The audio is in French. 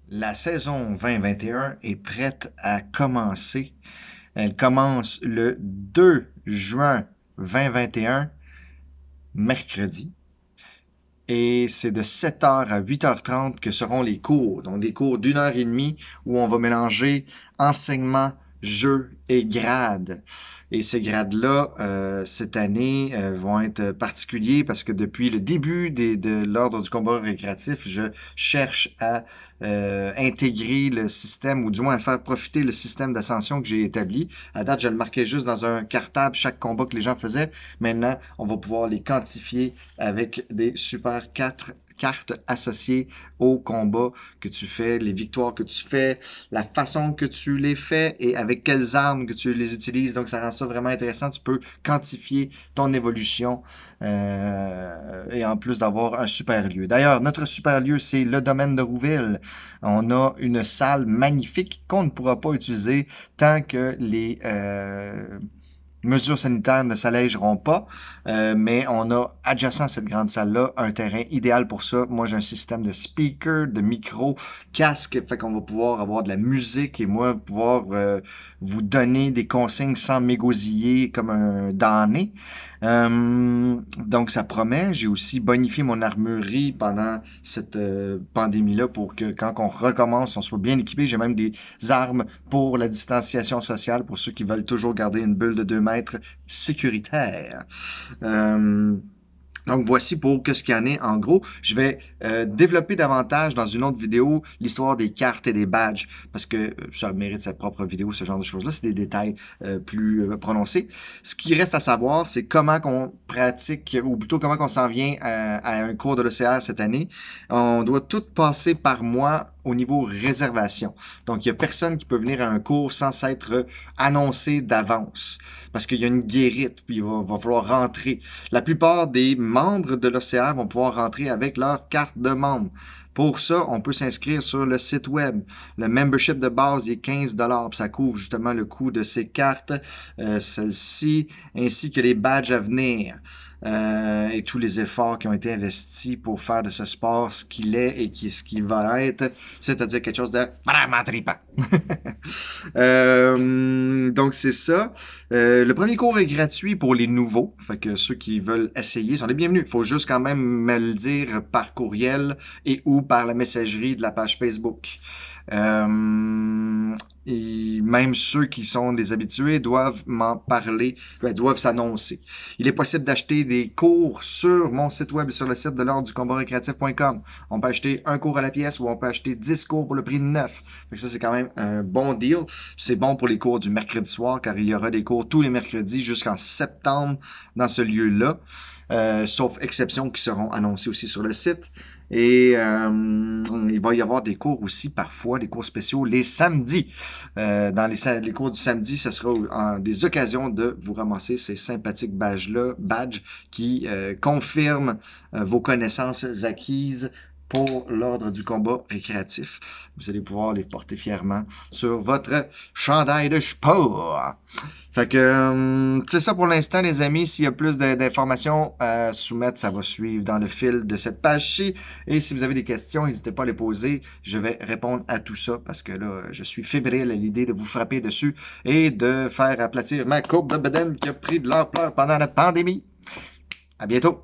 La saison 2021 est prête à commencer. Elle commence le 2 juin 2021, mercredi. Et c'est de 7h à 8h30 que seront les cours. Donc des cours d'une heure et demie où on va mélanger enseignement, jeu et grades. Et ces grades-là, cette année, vont être particuliers parce que depuis le début de l'ordre du combat récréatif, je cherche à intégrer le système, ou du moins à faire profiter le système d'ascension que j'ai établi. À date, je le marquais juste dans un cartable, chaque combat que les gens faisaient. Maintenant, on va pouvoir les quantifier avec des super 4 cartes associées au combat que tu fais, les victoires que tu fais, la façon que tu les fais et avec quelles armes que tu les utilises. Donc, ça rend ça vraiment intéressant. Tu peux quantifier ton évolution et en plus d'avoir un super lieu. D'ailleurs, notre super lieu, c'est le domaine de Rouville. On a une salle magnifique qu'on ne pourra pas utiliser tant que les mesures sanitaires ne s'allégeront pas, mais on a adjacent à cette grande salle-là un terrain idéal pour ça. Moi, j'ai un système de speaker, de micro, casque, fait qu'on va pouvoir avoir de la musique et moi pouvoir vous donner des consignes sans m'égosiller comme un damné. Donc ça promet. J'ai aussi bonifié mon armurerie pendant cette pandémie-là pour que quand on recommence, on soit bien équipé. J'ai même des armes pour la distanciation sociale pour ceux qui veulent toujours garder une bulle de 2 mètres sécuritaire. Donc voici pour que ce qu'il y en est en gros. Je vais développer davantage dans une autre vidéo l'histoire des cartes et des badges parce que ça mérite sa propre vidéo, ce genre de choses-là. C'est des détails plus prononcés. Ce qui reste à savoir, c'est comment qu'on pratique, ou plutôt comment qu'on s'en vient à un cours de l'OCR cette année. On doit tout passer par moi au niveau réservation. Donc, il y a personne qui peut venir à un cours sans s'être annoncé d'avance parce qu'il y a une guérite, puis il va falloir rentrer. La plupart des membres de l'OCR vont pouvoir rentrer avec leur carte de membre. Pour ça, on peut s'inscrire sur le site web. Le membership de base est 15$. Ça couvre justement le coût de ces cartes, celles-ci, ainsi que les badges à venir. Et tous les efforts qui ont été investis pour faire de ce sport ce qu'il est et ce qu'il va être, c'est-à-dire quelque chose de vraiment trippant. Donc c'est ça. Le premier cours est gratuit pour les nouveaux, fait que ceux qui veulent essayer sont les bienvenus. Il faut juste quand même me le dire par courriel et ou par la messagerie de la page Facebook. Et même ceux qui sont des habitués doivent m'en parler, doivent s'annoncer. Il est possible d'acheter des cours sur mon site web, sur le site de l'ordre du combat récréatif.com. On peut acheter un cours à la pièce ou on peut acheter 10 cours pour le prix de 9. Fait que ça, c'est quand même un bon deal. C'est bon pour les cours du mercredi soir, car il y aura des cours tous les mercredis jusqu'en septembre dans ce lieu-là. Sauf exceptions qui seront annoncées aussi sur le site. Et il va y avoir des cours aussi, parfois, des cours spéciaux les samedis. Dans les cours du samedi, ce sera des occasions de vous ramasser ces sympathiques badges-là, qui confirment vos connaissances acquises pour l'ordre du combat récréatif. Vous allez pouvoir les porter fièrement sur votre chandail de sport. Fait que c'est ça pour l'instant, les amis. S'il y a plus d'informations à soumettre, ça va suivre dans le fil de cette page-ci. Et si vous avez des questions, n'hésitez pas à les poser. Je vais répondre à tout ça parce que là, je suis fébrile à l'idée de vous frapper dessus et de faire aplatir ma courbe de bedaine qui a pris de l'ampleur pendant la pandémie. À bientôt!